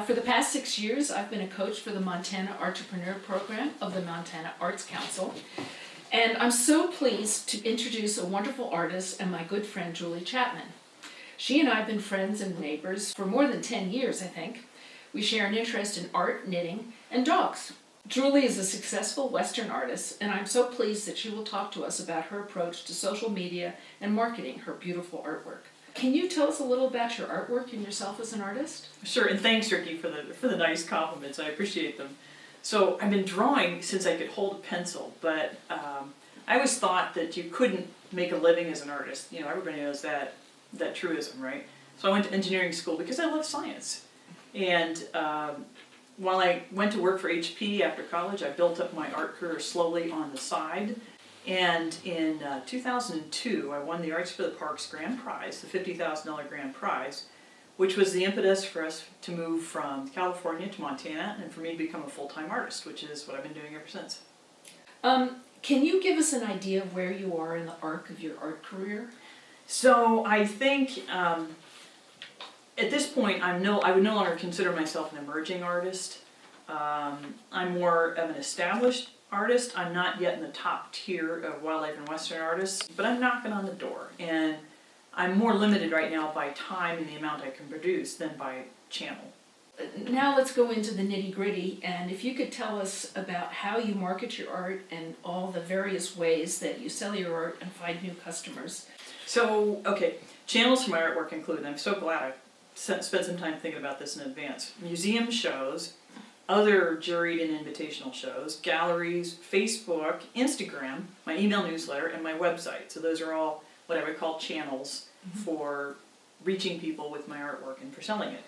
For the past 6 years, I've been a coach for the Montana Entrepreneur Program of the Montana Arts Council. And I'm so pleased to introduce a wonderful artist and my good friend Julie Chapman. She and I have been friends and neighbors for more than 10 years, I think. We share an interest in art, knitting, and dogs. Julie is a successful Western artist, and I'm so pleased that she will talk to us about her approach to social media and marketing her beautiful artwork. Can you tell us a little about your artwork and yourself as an artist? Sure, and thanks, Ricky, for the nice compliments. I appreciate them. So I've been drawing since I could hold a pencil, but I always thought that you couldn't make a living as an artist. You know, everybody knows that truism, right? So I went to engineering school because I love science. And while I went to work for HP after college, I built up my art career slowly on the side. And in 2002, I won the Arts for the Parks Grand Prize, the $50,000 grand prize, which was the impetus for us to move from California to Montana and for me to become a full-time artist, which is what I've been doing ever since. Can you give us an idea of where you are in the arc of your art career? So I think at this point, I would no longer consider myself an emerging artist. I'm more of an established artist. I'm not yet in the top tier of wildlife and Western artists, but I'm knocking on the door. And I'm more limited right now by time and the amount I can produce than by channel. Now let's go into the nitty-gritty, and if you could tell us about how you market your art and all the various ways that you sell your art and find new customers. So, okay, channels for my artwork include, and I'm so glad I spent some time thinking about this in advance, museum shows, other juried and invitational shows, galleries, Facebook, Instagram, my email newsletter, and my website. So those are all what I would call channels for reaching people with my artwork and for selling it.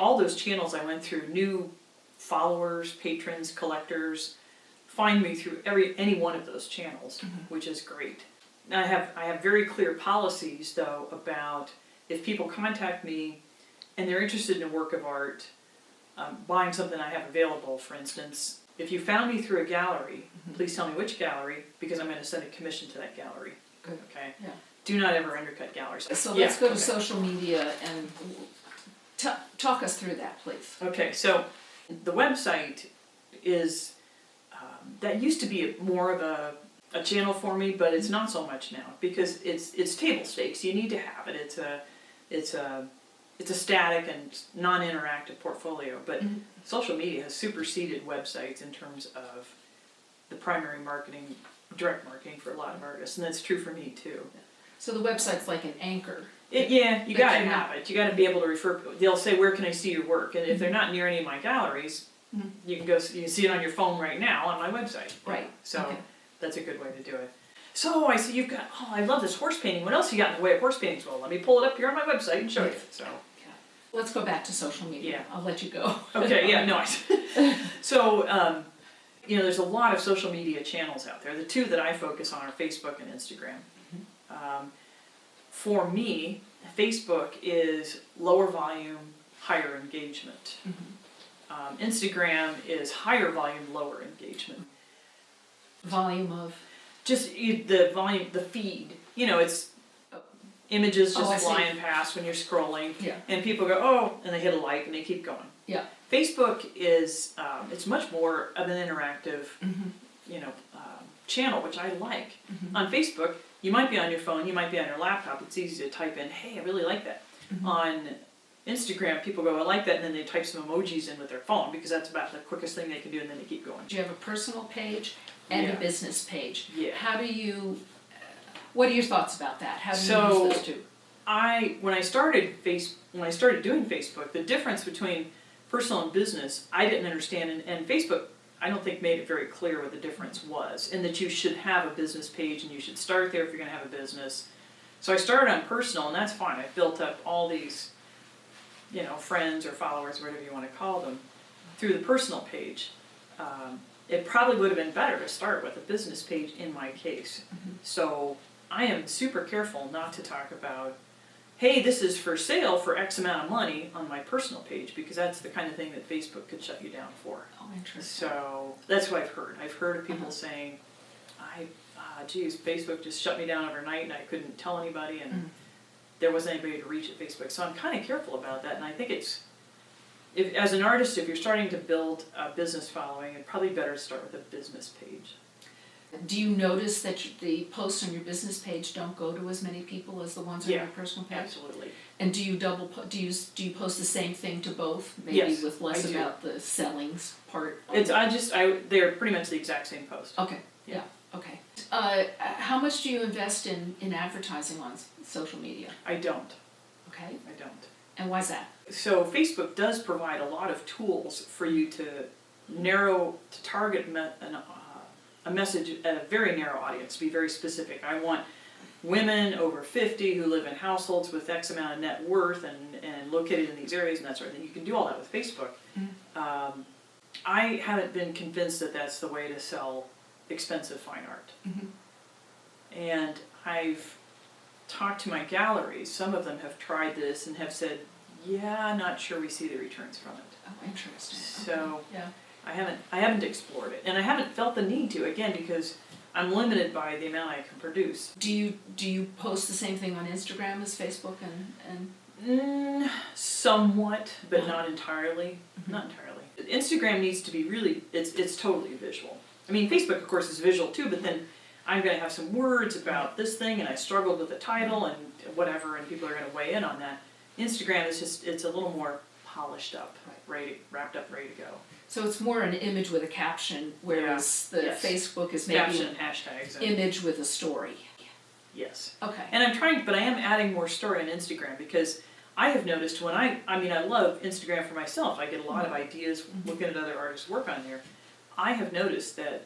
All those channels I went through, new followers, patrons, collectors, find me through any one of those channels, which is great. Now I have very clear policies though about if people contact me and they're interested in a work of art, buying something I have available, for instance, if you found me through a gallery, please tell me which gallery, because I'm going to send a commission to that gallery. Good. Okay? Yeah. Do not ever undercut galleries. So let's go to social media and talk us through that, please. Okay, so the website is, that used to be more of a channel for me, but it's not so much now, because it's table stakes. You need to have it. It's a static and non-interactive portfolio, but social media has superseded websites in terms of the primary marketing, direct marketing for a lot of artists, and that's true for me too. So the website's like an anchor. You gotta have it. You gotta be able to refer. They'll say, "Where can I see your work?" And if they're not near any of my galleries, you can go. You can see it on your phone right now on my website. Right. So that's a good way to do it. So I see you've got. Oh, I love this horse painting. What else you got in the way of horse paintings? Well, let me pull it up here on my website and show you. So. Let's go back to social media. Yeah. I'll let you go. Okay. Yeah. No. So there's a lot of social media channels out there. The two that I focus on are Facebook and Instagram. For me, Facebook is lower volume, higher engagement. Instagram is higher volume, lower engagement. Volume of? Just the volume, the feed. It's images just flying past when you're scrolling. Yeah. And people go, oh, and they hit a like and they keep going. Yeah. Facebook is, it's much more of an interactive, channel, which I like. On Facebook, you might be on your phone, you might be on your laptop, it's easy to type in, hey, I really like that. On Instagram, people go, I like that, and then they type some emojis in with their phone, because that's about the quickest thing they can do, and then they keep going. You have a personal page and a business page. Yeah. What are your thoughts about that? How do you use those two? When I started doing Facebook, the difference between personal and business, I didn't understand, and Facebook, I don't think made it very clear what the difference was, and that you should have a business page and you should start there if you're going to have a business. So I started on personal, and that's fine. I built up all these, friends or followers, whatever you want to call them, through the personal page. It probably would have been better to start with a business page in my case. So I am super careful not to talk about, hey, this is for sale for X amount of money on my personal page, because that's the kind of thing that Facebook could shut you down for. Oh, interesting. So that's what I've heard. I've heard of people saying, Facebook just shut me down overnight and I couldn't tell anybody, and there wasn't anybody to reach at Facebook. So I'm kind of careful about that, and I think if, as an artist, if you're starting to build a business following, it's probably better to start with a business page. Do you notice that the posts on your business page don't go to as many people as the ones on Yeah, your personal page? Absolutely. And do you do you post the same thing to both? Maybe Yes, with less I do. about the sellings part? They're pretty much the exact same post. Okay, Yeah. yeah, okay. How much do you invest in advertising on social media? I don't. Okay, I don't. and why's that? So Facebook does provide a lot of tools for you to target a message at a very narrow audience, to be very specific. I want women over 50 who live in households with X amount of net worth and located in these areas and that sort of thing. You can do all that with Facebook. I haven't been convinced that that's the way to sell expensive fine art. And I've talked to my galleries. Some of them have tried this and have said, yeah, not sure we see the returns from it. Oh, interesting. So Okay, yeah. I haven't explored it, and I haven't felt the need to, again, because I'm limited by the amount I can produce. Do you post the same thing on Instagram as Facebook and Somewhat, but not entirely. Not entirely. Instagram needs to be really, it's totally visual. I mean, Facebook, of course, is visual too, but then I'm going to have some words about this thing, and I struggled with the title and whatever, and people are going to weigh in on that. Instagram is just, it's a little more polished up, wrapped up, ready to go. So it's more an image with a caption, whereas the Yes. Facebook is maybe Caption, an hashtags. And, image with a story. yes. Okay. And but I am adding more story on Instagram because I have noticed when I love Instagram for myself. I get a lot of ideas looking at other artists' work on there. I have noticed that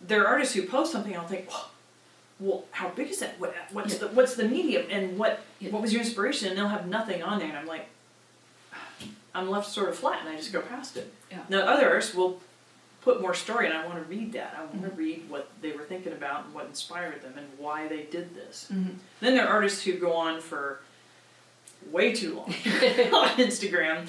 there are artists who post something and I'll think, well, how big is that? What's the medium and what was your inspiration? And they'll have nothing on there and I'm like, I'm left sort of flat and I just go past it. Yeah. Now others will put more story and I want to read that. I want to read what they were thinking about and what inspired them and why they did this. Then there are artists who go on for way too long on Instagram.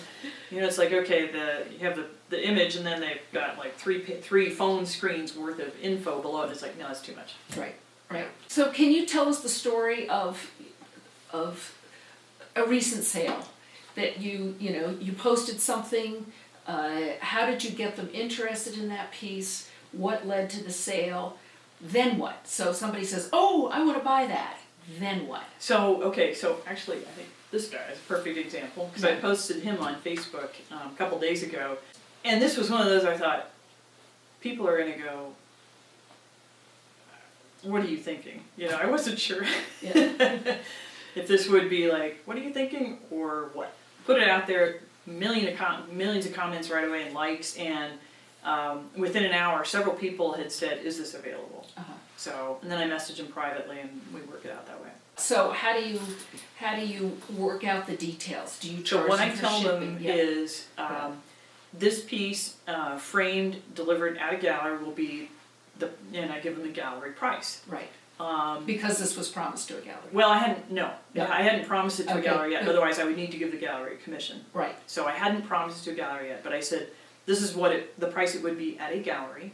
You know, it's like, okay, you have the image and then they've got like three phone screens worth of info below it. It's like, no, that's too much. Right. So can you tell us the story of a recent sale that you posted something? How did you get them interested in that piece? What led to the sale? Then what? So somebody says, oh, I want to buy that. Then what? So actually, I think this guy is a perfect example because I posted him on Facebook a couple days ago, and this was one of those I thought people are going to go, what are you thinking? You know, I wasn't sure if this would be like, what are you thinking or what? Put it out there, millions of comments right away and likes, and within an hour, several people had said, is this available? So, and then I messaged him privately and we work it out that way. So how do you work out the details? Do you charge So what I them for tell shipping? them is, this piece, framed, delivered at a gallery will be and I give them the gallery price. Right. Because this was promised to a gallery. Well, I hadn't promised it to a Okay, gallery yet, good. otherwise I would need to give the gallery a commission. Right. So I hadn't promised it to a gallery yet, but I said, this is the price it would be at a gallery.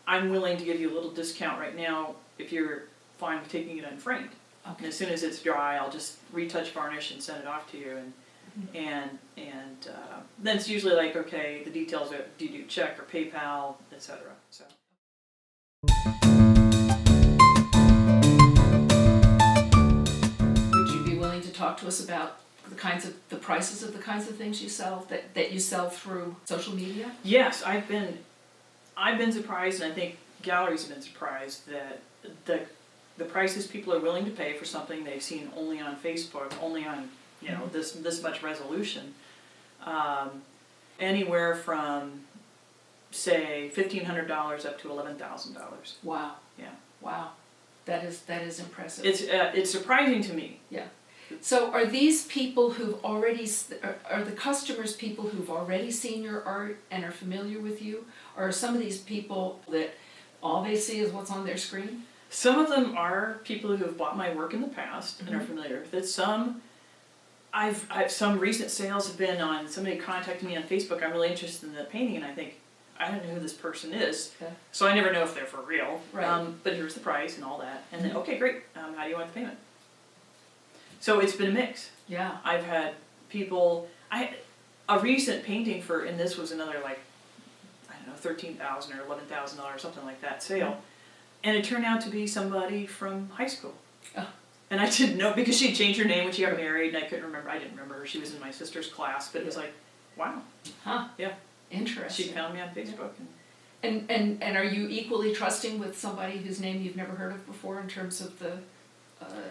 I'm willing to give you a little discount right now if you're fine with taking it unframed. Okay. And as soon as it's dry, I'll just retouch varnish and send it off to you. And then it's usually like, okay, the details are, do you do check or PayPal, etc. So. Would you be willing to talk to us about the prices of the kinds of things you sell that you sell through social media? Yes, I've been surprised, and I think galleries have been surprised that the prices people are willing to pay for something they've seen only on Facebook, only on this much resolution, anywhere from say $1,500 up to $11,000. Wow. Yeah. Wow. That is impressive. It's surprising to me. Yeah. So are these people are the customers people who've already seen your art and are familiar with you? Or are some of these people that all they see is what's on their screen? Some of them are people who have bought my work in the past and are familiar with it. Some some recent sales have been on somebody contacted me on Facebook. I'm really interested in the painting, and I think I don't know who this person is, so I never know if they're for real. Right. But here's the price and all that, and then okay, great. How do you want the payment? So it's been a mix. Yeah. I've had people. A recent painting and this was another like, I don't know, $13,000 or $11,000, something like that sale. And it turned out to be somebody from high school. Oh. And I didn't know, because she had changed her name when she got married, and I didn't remember her. She was in my sister's class, but it was like, wow. Huh. Yeah. Interesting. She found me on Facebook. And are you equally trusting with somebody whose name you've never heard of before in terms of the?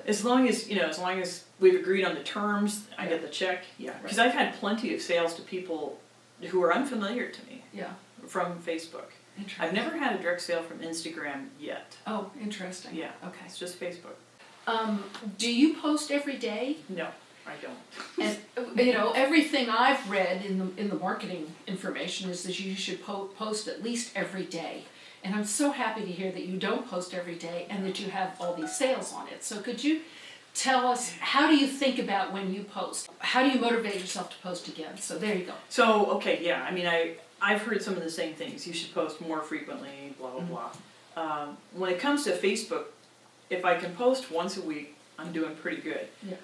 As long as we've agreed on the terms, I Yeah. get the check. Yeah. Right. Because I've had plenty of sales to people who are unfamiliar to me Yeah. from Facebook. Interesting. I've never had a direct sale from Instagram yet. Oh, interesting. Yeah. Okay. It's just Facebook. Do you post every day? No, I don't. And everything I've read in the marketing information is that you should post at least every day. And I'm so happy to hear that you don't post every day and that you have all these sales on it. So could you tell us, how do you think about when you post? How do you motivate yourself to post again? So there you go. So, okay, yeah, I mean, I've heard some of the same things. You should post more frequently, blah, blah, blah. When it comes to Facebook, if I can post once a week, I'm doing pretty good. Yeah.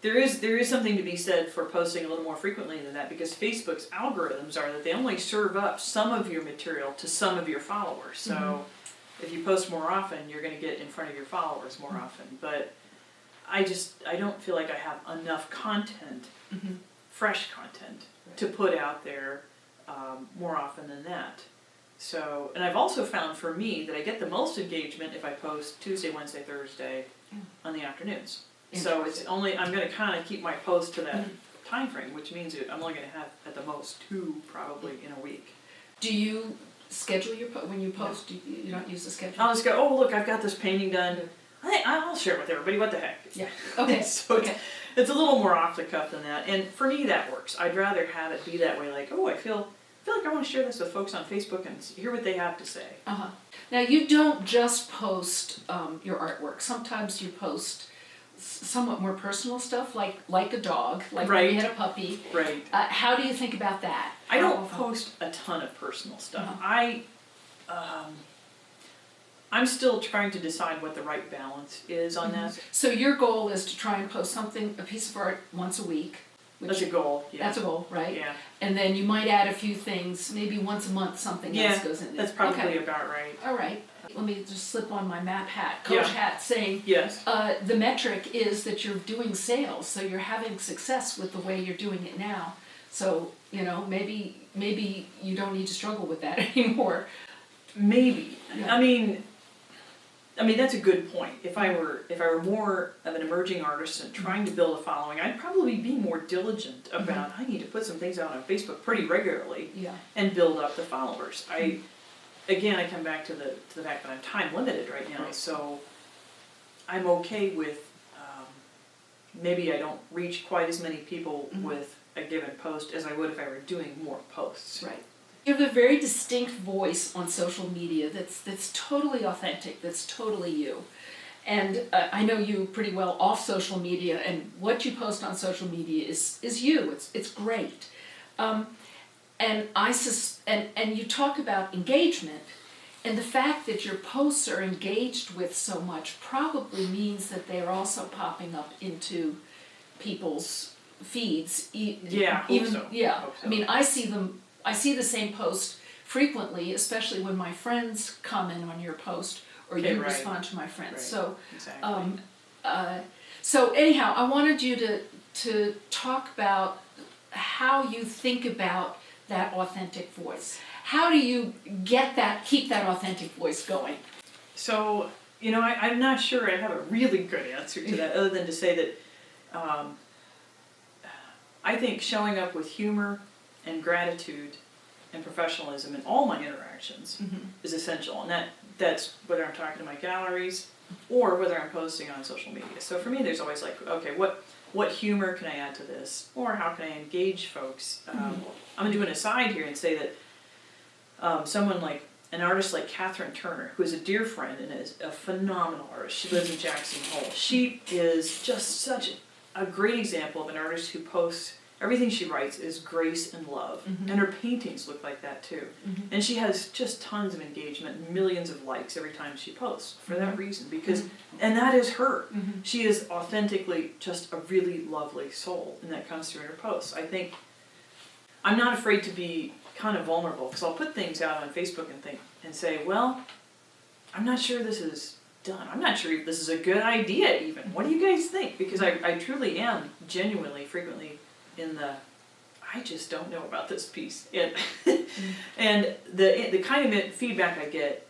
There is something to be said for posting a little more frequently than that, because Facebook's algorithms are that they only serve up some of your material to some of your followers. So if you post more often, you're going to get in front of your followers more often. But I don't feel like I have enough content, fresh content, to put out there more often than that. So, and I've also found for me that I get the most engagement if I post Tuesday, Wednesday, Thursday on the afternoons. So I'm going to kind of keep my post to that time frame, which means that I'm only going to have at the most 2 probably in a week. Do you schedule when you post? No. You don't use the schedule? I'll just go, oh look, I've got this painting done. I'll share it with everybody. What the heck? Yeah. Okay. So it's a little more off the cuff than that, and for me that works. I'd rather have it be that way. Like, oh, I feel like I want to share this with folks on Facebook and hear what they have to say. Now you don't just post your artwork. Sometimes you post somewhat more personal stuff, like a dog, like when you had a puppy. Right. How do you think about that? I don't post a ton of personal stuff. I'm still trying to decide what the right balance is on that. So your goal is to try and post a piece of art once a week. That's a goal. Yeah. That's a goal, right? Yeah. And then you might add a few things, maybe once a month something else goes in there. That's probably about right. All right. Let me just slip on my map hat, coach hat, saying yes. The metric is that you're doing sales, so you're having success with the way you're doing it now. So, maybe you don't need to struggle with that anymore. Maybe. Yeah. I mean that's a good point. If I were more of an emerging artist and trying to build a following, I'd probably be more diligent about I need to put some things out on Facebook pretty regularly and build up the followers. I come back to the fact that I'm time limited right now, so I'm okay with maybe I don't reach quite as many people with a given post as I would if I were doing more posts. Right. You have a very distinct voice on social media that's totally authentic, that's totally you. And I know you pretty well off social media, and what you post on social media is you. It's great. And you talk about engagement, and the fact that your posts are engaged with so much probably means that they are also popping up into people's feeds. Hope so. I mean, I see the same post frequently, especially when my friends comment on your post or you respond to my friends. Right. So, exactly. So anyhow, I wanted you to talk about how you think about that authentic voice. How do you keep that authentic voice going? So, I'm not sure I have a really good answer to that, other than to say that I think showing up with humor and gratitude and professionalism in all my interactions is essential, and that's whether I'm talking to my galleries or whether I'm posting on social media. So for me, there's always like, okay, what humor can I add to this, or how can I engage folks? I'm gonna do an aside here and say that someone like an artist like Catherine Turner, who is a dear friend and is a phenomenal artist. She lives in Jackson Hole. She is just such a great example of an artist who posts everything she writes is grace and love. Mhm. And her paintings look like that too. Mhm. And she has just tons of engagement, millions of likes every time she posts for that reason. Because, and that is her. Mhm. She is authentically just a really lovely soul, and that comes through in her posts. I think I'm not afraid to be kind of vulnerable, because I'll put things out on Facebook and say, well, I'm not sure this is done. I'm not sure if this is a good idea even. What do you guys think? Because I truly am genuinely, frequently in the, I just don't know about this piece. And, and the kind of feedback I get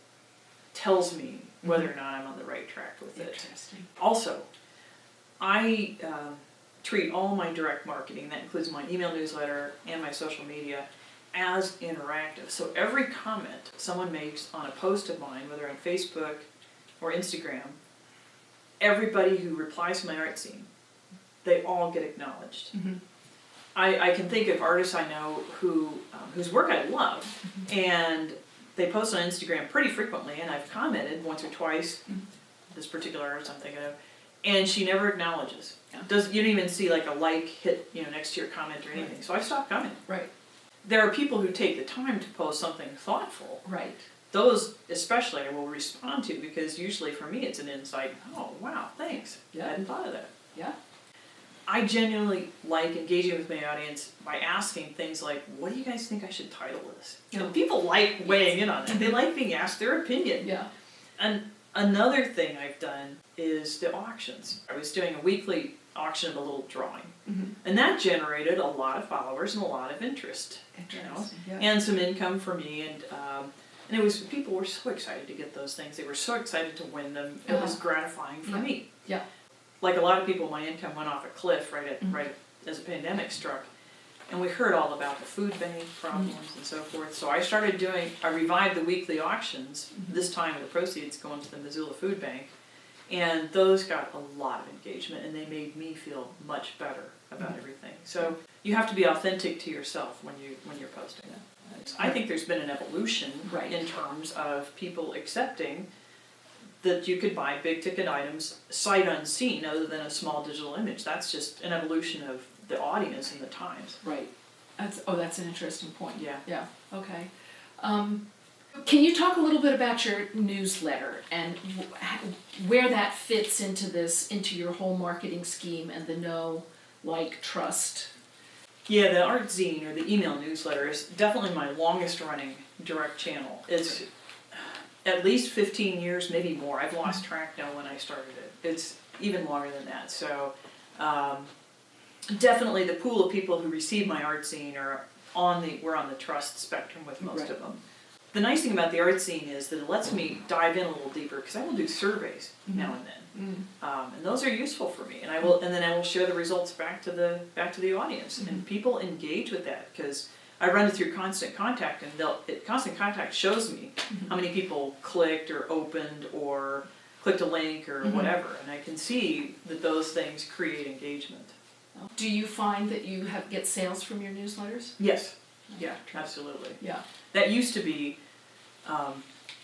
tells me whether or not I'm on the right track with it. Interesting. Also, I treat all my direct marketing, that includes my email newsletter and my social media, as interactive. So every comment someone makes on a post of mine, whether on Facebook or Instagram, everybody who replies to my art scene, they all get acknowledged. Mhm. I can think of artists I know whose work I love, and they post on Instagram pretty frequently, and I've commented once or twice, this particular artist I'm thinking of, and she never acknowledges. Yeah. You don't even see like a like hit, next to your comment or anything. Right. So I stopped commenting. Right. There are people who take the time to post something thoughtful. Right. Those especially I will respond to, because usually for me it's an insight. Oh wow, thanks. Yeah. I hadn't thought of that. Yeah. I genuinely like engaging with my audience by asking things like, what do you guys think I should title this? Yeah. People like weighing in on that. They like being asked their opinion. Yeah. And another thing I've done is the auctions. I was doing a weekly auction of a little drawing. Mhm. And that generated a lot of followers and a lot of interest. Interesting. Yeah. And some income for me, and it was, people were so excited to get those things. They were so excited to win them. It was gratifying for me. Yeah. Like a lot of people, my income went off a cliff right as a pandemic struck, and we heard all about the food bank problems and so forth. So I revived the weekly auctions. This time the proceeds going to the Missoula Food Bank, and those got a lot of engagement, and they made me feel much better about everything. So you have to be authentic to yourself when you're posting. I think there's been an evolution in terms of people accepting that you could buy big ticket items sight unseen, other than a small digital image. That's just an evolution of the audience and the times. Right. That's an interesting point. Yeah. Yeah. Okay. Can you talk a little bit about your newsletter and where that fits into your whole marketing scheme and the know, like, trust? Yeah, the art zine or the email newsletter is definitely my longest running direct channel. It's at least 15 years, maybe more. I've lost track now when I started it. It's even longer than that. So definitely the pool of people who receive my art zine we're on the trust spectrum with most of them. The nice thing about the art zine is that it lets me dive in a little deeper, because I will do surveys now and then, and those are useful for me. And then I will share the results back to the audience, and people engage with that, because I run it through Constant Contact, and Constant Contact shows me how many people clicked or opened or clicked a link or whatever, and I can see that those things create engagement. Do you find that you get sales from your newsletters? Yes. Yeah, absolutely. Yeah. That used to be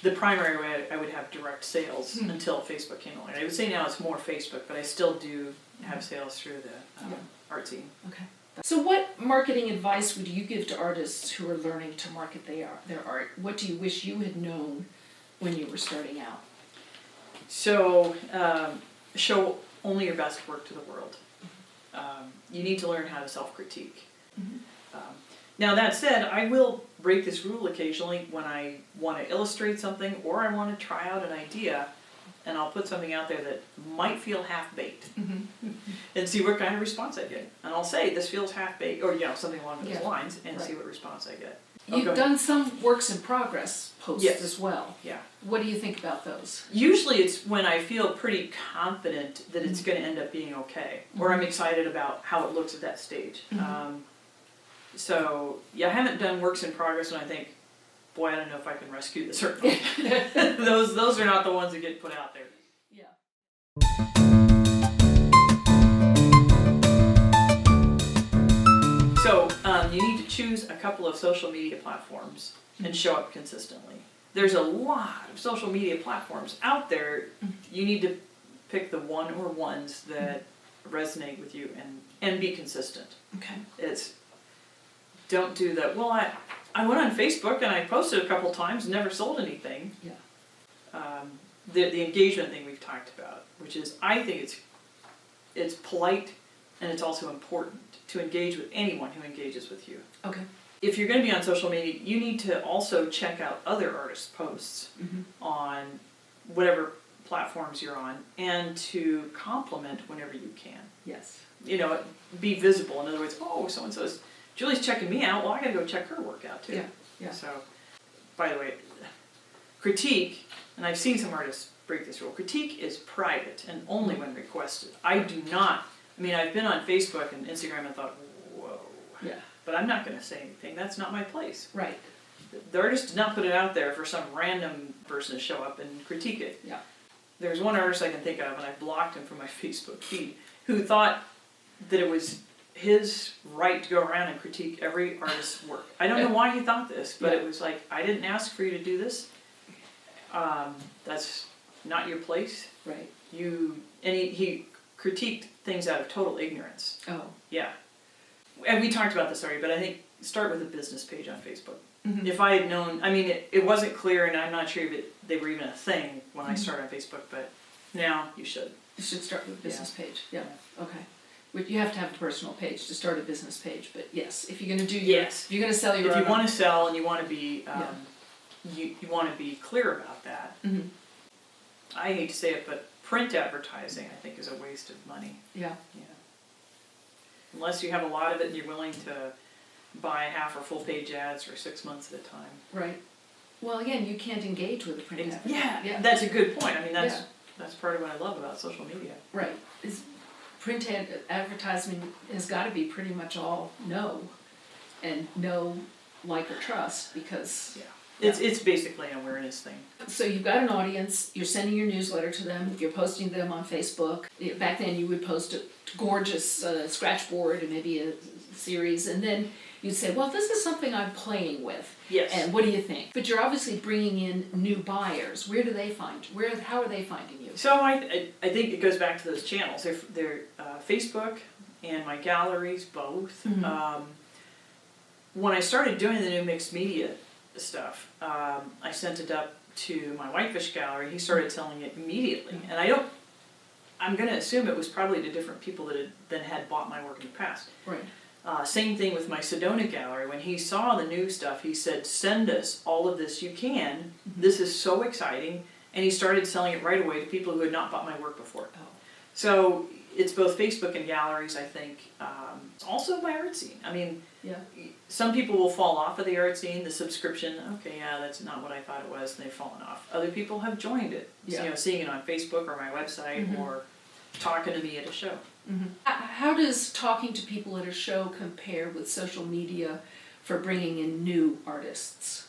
the primary way I would have direct sales until Facebook came along. I would say now it's more Facebook, but I still do have sales through the art zine. Okay. So what marketing advice would you give to artists who are learning to market their art? What do you wish you had known when you were starting out? So, show only your best work to the world. You need to learn how to self-critique. Now that said, I will break this rule occasionally when I want to illustrate something or I want to try out an idea, and I'll put something out there that might feel half-baked and see what kind of response I get. And I'll say, this feels half-baked, or something along those lines, and see what response I get. You've done some works in progress posts as well. Yeah. What do you think about those? Usually it's when I feel pretty confident that it's going to end up being okay, or I'm excited about how it looks at that stage. So, I haven't done works in progress when I think, boy, I don't know if I can rescue this or not. Those are not the ones that get put out there. Yeah. So, you need to choose a couple of social media platforms and show up consistently. There's a lot of social media platforms out there. You need to pick the one or ones that resonate with you and be consistent. Okay. It's, don't do that, well, I went on Facebook and I posted a couple times and never sold anything. Yeah. The engagement thing we've talked about, which is, I think it's polite and it's also important to engage with anyone who engages with you. Okay. If you're going to be on social media, you need to also check out other artists' posts on whatever platforms you're on, and to compliment whenever you can. Yes. You know, be visible. In other words, oh, so-and-so's, Julie's checking me out, well, I gotta go check her work out too. Yeah, yeah. So, by the way, critique, and I've seen some artists break this rule, critique is private and only when requested. I do not, I mean, I've been on Facebook and Instagram and thought, whoa. Yeah. But I'm not gonna say anything, that's not my place. Right. The artist did not put it out there for some random person to show up and critique it. Yeah. There's one artist I can think of, and I blocked him from my Facebook feed, who thought that it was his right to go around and critique every artist's work. I don't know why he thought this, but it was like, I didn't ask for you to do this. That's not your place. Right. And he critiqued things out of total ignorance. Oh. Yeah. And we talked about this already, but I think start with a business page on Facebook. Mm-hmm. If I had known, I mean, it wasn't clear, and I'm not sure if they were even a thing when I started on Facebook, but now you should. You should start with a business page. Yeah. Okay. But you have to have a personal page to start a business page. But yes, if you're going to do Yes. if you're going to sell your If you own- want to sell and you want to be, you want to be clear about that. Mhm. I hate to say it, but print advertising, I think, is a waste of money. Yeah. Yeah. Unless you have a lot of it and you're willing to buy half or full page ads for 6 months at a time. Right. Well, again, you can't engage with a print ad. Yeah, that's a good point. I mean, Yeah. that's part of what I love about social media. Right. Print advertising has got to be pretty much all no, and no, like, or trust, because. Yeah. It's basically an awareness thing. So you've got an audience, you're sending your newsletter to them, you're posting them on Facebook. Back then you would post a gorgeous scratch board and maybe a series, and then you'd say, well, this is something I'm playing with. Yes. And what do you think? But you're obviously bringing in new buyers. Where do they find you? How are they finding you? So I think it goes back to those channels. They're Facebook and my galleries, both. Mhm. When I started doing the new mixed media stuff, I sent it up to my Whitefish gallery. He started selling it immediately, and I'm going to assume it was probably to different people that had bought my work in the past. Right. Same thing with my Sedona gallery. When he saw the new stuff, he said, send us all of this you can. This is so exciting. And he started selling it right away to people who had not bought my work before. Oh. So it's both Facebook and galleries, I think. Also my art scene. I mean, Yeah. some people will fall off of the art scene, the subscription. Okay, yeah, that's not what I thought it was, and they've fallen off. Other people have joined it. Yeah. You know, seeing it on Facebook or my website or talking to me at a show. How does talking to people at a show compare with social media for bringing in new artists?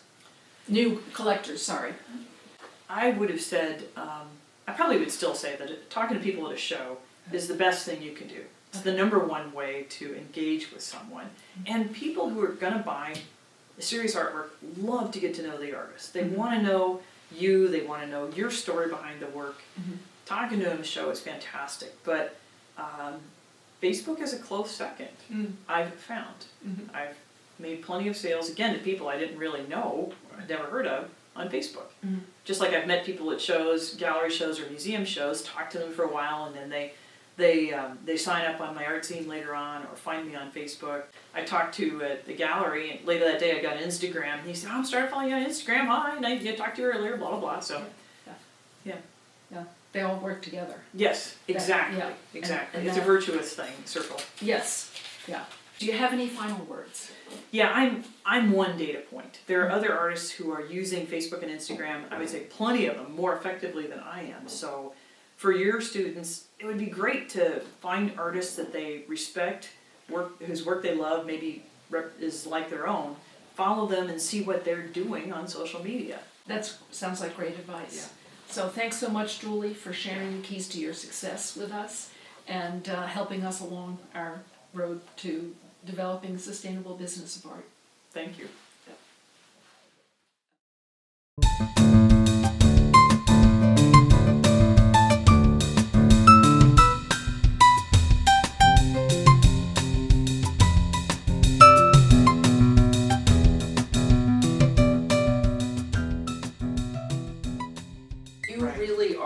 New collectors, sorry. I would have said, I probably would still say that talking to people at a show is the best thing you can do. It's the number one way to engage with someone. And people who are going to buy serious artwork love to get to know the artist. They want to know you, they want to know your story behind the work. Talking to them at a show is fantastic, but Facebook is a close second, I've found. I've made plenty of sales, again, to people I didn't really know, I'd never heard of, on Facebook. Just like I've met people at shows, gallery shows or museum shows, talked to them for a while, and then they sign up on my art scene later on or find me on Facebook. I talked to the gallery, and later that day I got an Instagram, and he said, oh, I'm starting following you on Instagram, hi, and I talked to you earlier, blah, blah, blah, so. Yeah. They all work together. Yes, exactly, yeah. exactly. And It's a that- virtuous thing, circle. Yes. Yeah. Do you have any final words? Yeah, I'm one data point. There are other artists who are using Facebook and Instagram, I would say plenty of them, more effectively than I am. So for your students, it would be great to find artists that they respect, whose work they love, maybe is like their own, follow them and see what they're doing on social media. That sounds like great advice. Yeah. So thanks so much, Julie, for sharing the keys to your success with us and helping us along our road to developing a sustainable business of art. Thank you.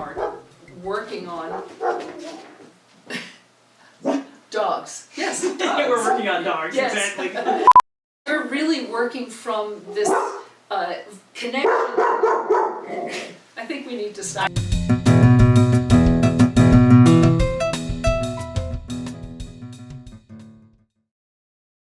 Art working on dogs. Yes, dogs. We're working on dogs, Yes. exactly. We're really working from this connection. I think we need to stop.